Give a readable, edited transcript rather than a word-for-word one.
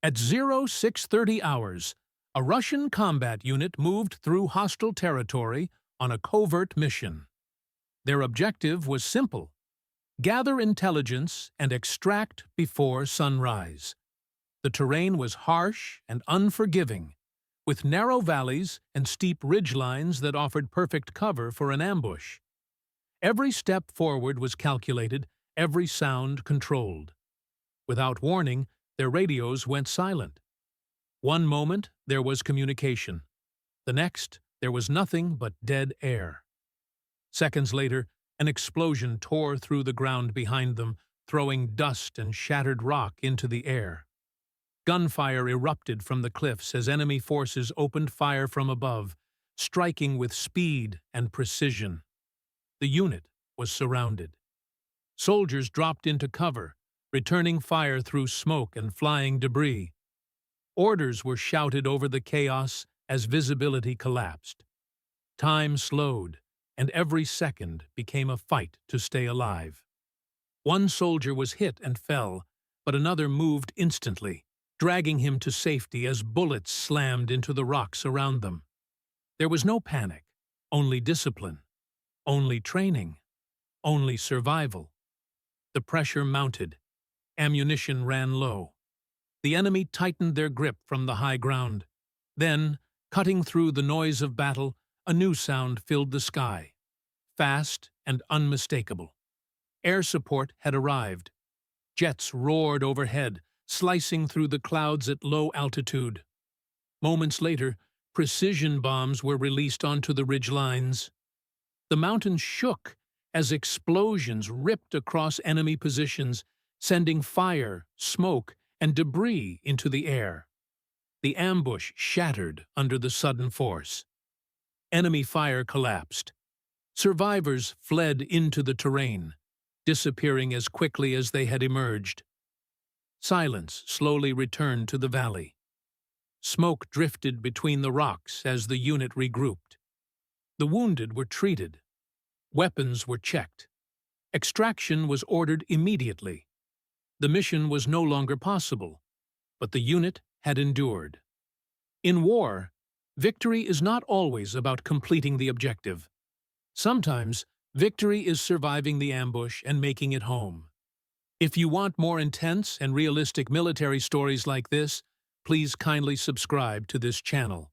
At 0630 hours, a Russian combat unit moved through hostile territory on a covert mission. Their objective was simple: gather intelligence and extract before sunrise. The terrain was harsh and unforgiving, with narrow valleys and steep ridgelines that offered perfect cover for an ambush. Every step forward was calculated, every sound controlled. Without warning, their radios went silent. One moment, there was communication. The next, there was nothing but dead air. Seconds later, an explosion tore through the ground behind them, throwing dust and shattered rock into the air. Gunfire erupted from the cliffs as enemy forces opened fire from above, striking with speed and precision. The unit was surrounded. Soldiers dropped into cover, returning fire through smoke and flying debris. Orders were shouted over the chaos as visibility collapsed. Time slowed, and every second became a fight to stay alive. One soldier was hit and fell, but another moved instantly, dragging him to safety as bullets slammed into the rocks around them. There was no panic, only discipline, only training, only survival. The pressure mounted. Ammunition ran low. The enemy tightened their grip from the high ground. Then, cutting through the noise of battle, a new sound filled the sky, fast and unmistakable. Air support had arrived. Jets roared overhead, slicing through the clouds at low altitude. Moments later, precision bombs were released onto the ridge lines. The mountains shook as explosions ripped across enemy positions, sending fire, smoke, and debris into the air. The ambush shattered under the sudden force. Enemy fire collapsed. Survivors fled into the terrain, disappearing as quickly as they had emerged. Silence slowly returned to the valley. Smoke drifted between the rocks as the unit regrouped. The wounded were treated. Weapons were checked. Extraction was ordered immediately. The mission was no longer possible, but the unit had endured. In war, victory is not always about completing the objective. Sometimes, victory is surviving the ambush and making it home. If you want more intense and realistic military stories like this, please kindly subscribe to this channel.